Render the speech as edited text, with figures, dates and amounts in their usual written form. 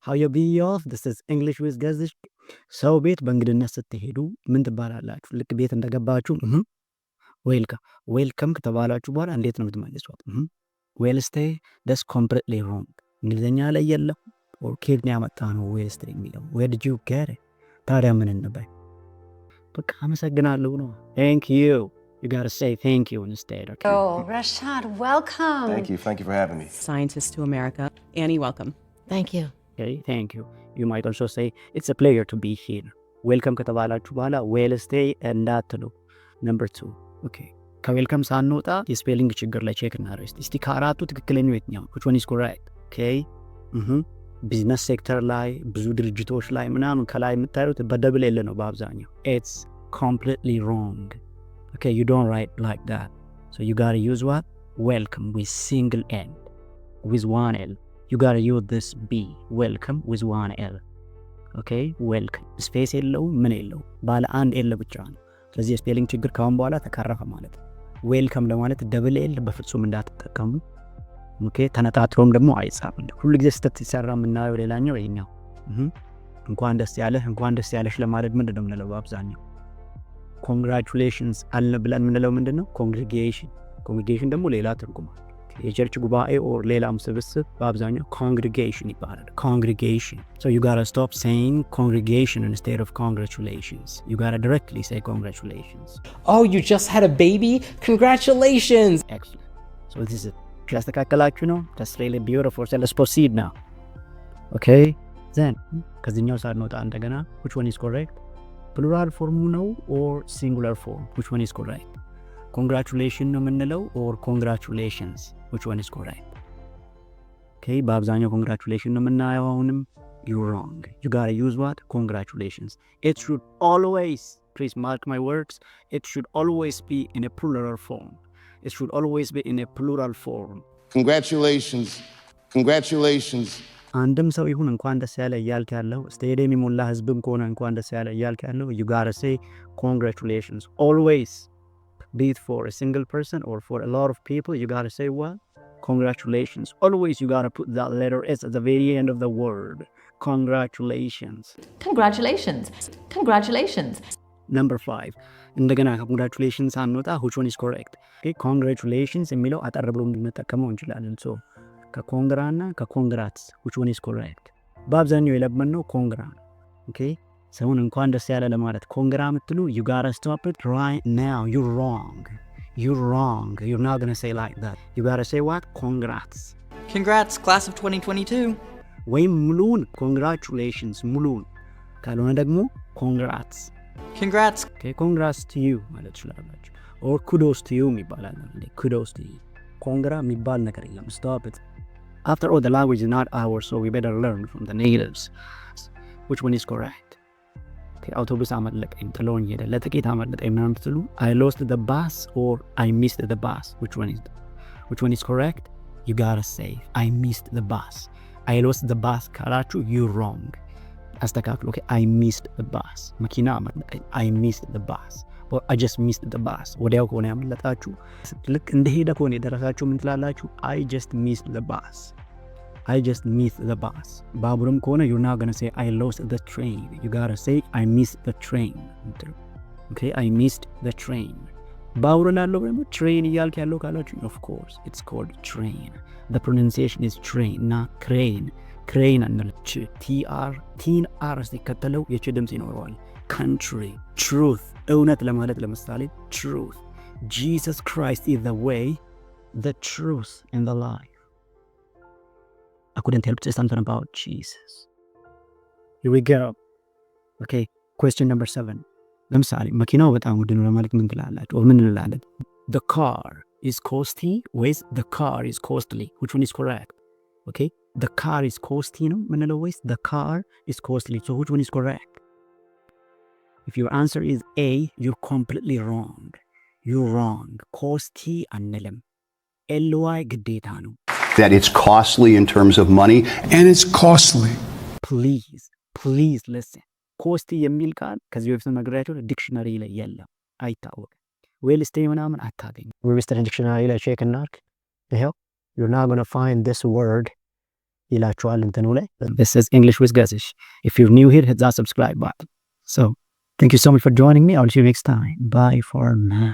how you be off this is English with guys ሰው ቤት በእንግድነት ስትሄዱ ምን ትባላላችሁ? ልክ ቤት እንደገባችሁ ዌልከም ከተባላችሁ በኋላ እንዴት ነው የምትመልሱት? ዌል ስቴይ that's completely wrong። እንግሊዝኛ ላይ የለም or ከየት ያመጣ ነው ዌል ስቴይ የሚለው? where did you get it? ታዲያ ምን እንበል? በቃ አመሰግናለሁ ነው። thank you. You got to say thank you instead. Okay. Oh, Rashad, welcome. Thank you for having me. Scientist to America. Annie, welcome. Thank you. Okay, thank you. You might also say it's a pleasure to be here. Welcome ከተባላችሁ በኋላ well stay እንዳትሉ። number 2. okay ከዌልከም ሳንወጣ የስፔሊንግ ችግር ላይ ቼክ እናደርግ እስቲ። ከአራቱ ትክክለኛው የትኛው? which one is correct? okay ቢዝነስ ሴክተር ላይ ብዙ ድርጅቶች ላይ ምናምን ከላይ የምታዩት በደብል ኤል ነው በአብዛኛው። it's completely wrong. okay you don't write like that, so you got to use what? welcome with single l, with one l. you got to use this b, welcome with one l. okay welcome ስፔስ የለው ምን የለው ባለ አንድ ኤል ብቻ ነው። ስለዚህ የስፔሊንግ ችግር ካሁን በኋላ ተካረፈ ማለት ነው። ዌልከም ለማለት ደብል ኤል በፍጹም እንዳትጠቀሙ። ኦኬ ተነጣጥሮም ደግሞ አይጻፍም። ሁሉ ጊዜ ስህተት ሲሰራ የምናየው ሌላኛው ይሄኛው እንኳን ደስ ያለህ እንኳን ደስ ያለሽ ለማለት ምንድን ነው የምንለው በአብዛኛው? ኮንግራቹሌሽንስ አለ ብለን የምንለው ምንድን ነው? ኮንግሪጌሽን ደግሞ ሌላ ትርጉም አለ። የቸርች ጉባኤ ኦር ሌላም ስብስብ በአብዛኛው ኮንግሪጌሽን ይባላል። ኮንግሪጌሽን so you got to stop saying congregation instead of congratulations. you got to directly say congratulations. Oh, you just had a baby? Congratulations. Excellent. so this is ያስተካከላችሁ ነው። that's really beautiful. so let's proceed now. okay then ከዚህኛው ሳንወጣ እንደገና which one is correct? plural form ነው or singular form? which one is correct? congratulation ነው የምንለው or congratulations? which one is correct? okay በአብዛኛው congratulation ነው የምናየው። አሁንም you're wrong. you got to use what? congratulations. it should always, please mark my words, it should always be in a plural form. it should always be in a plural form. Congratulations. አንድም ሰው ይሁን እንኳን ደስ ያለ እያልክ ያለው ስቴዲየም የሞላ ህዝብም ከሆነ እንኳን ደስ ያለ እያልክ ያለው you got to say congratulations always, be it for a single person or for a lot of people. you got to say what? congratulations. always you got to put that letter s at the very end of the word. congratulations. number 5 እንደገና congratulations አንወጣ which one is correct? okay congratulations የሚለው አጠር ብሎ እንድንጠቀመው እንችላለን። so ከኮንግራ እና ከኮንግራትስ which one is correct? በአብዛኛው የለመድነው ኮንግራ ነው። okay ሰውን እንኳን ደስ ያለ ለማለት ኮንግራ የምትሉ you gotta stop it right now. you're wrong. you're not gonna say like that. you gotta say what? Congrats class of 2022. ወይም ሙሉን congratulations ሙሉን ካልሆነ ደግሞ congrats. okay congrats to you ማለት ትችላላችሁ or kudos to you የሚባላል ነው። kudos to you ኮንግራ የሚባል ነገር የለም። stop it. after all the language is not ours, so we better learn from the natives. which one is correct? okay አውቶቡስ አመለጠኝ ጥሎኝ ሄደ ለጥቂት አመለጠኝ ምናምን ትሉ I lost the bus or I missed the bus. which one is correct? you gotta say I missed the bus. I lost the bus ካላችሁ you're wrong. አስተካክሉ። okay I missed the bus መኪና አመለጠኝ I missed the bus or I just missed the bus. ወዲያው ከሆነ ያመለጣችሁ ልክ እንደሄደ ከሆነ የደረሳችሁ ምን ትላላችሁ? I just missed the bus. ባቡርም ከሆነ you're not gonna say I lost the train. you gotta say I missed the train. okay I missed the train. ባቡር ላለው ደግሞ train እያልክ ያለው ካላችሁ of course it's called train. the pronunciation is train not crane. crane አንለች ቲን አር ሲከተለው የች ድምጽ ይኖረዋል። country truth እውነት ለማለት ለምሳሌ truth. Jesus Christ is the way, the truth and the life. I couldn't help to say something about Jesus. Here we go. okay question number 7 ለምሳሌ መኪናው በጣም ውድ ነው ለማለት ምን ትላላችሁ? ምን እንላለን? the car is costly ወይስ the car is costly? which one is correct? okay the car is costly ነው ምንለው ወይስ the car is costly? so which one is correct? if your answer is A, you're completely wrong. you're wrong. costly አንልም ly ግዴታ ነው። that it's costly in terms of money and it's costly. please listen. costly የሚል ቃል ከዚህ በፊት ነግሬያችሁ ዲክሽነሪ ላይ የለም፣ አይታወቅም። ዌል ስቴይ ምናምን አታገኙ። ዌስተርን ዲክሽነሪ ላይ ቼክ እናድርግ። ይሄው you're not going to find this word ይላችኋል እንትኑ ላይ። This is English with Gazish. If you're new here, hit that subscribe button. So, thank you so much for joining me. I'll see you next time. Bye for now.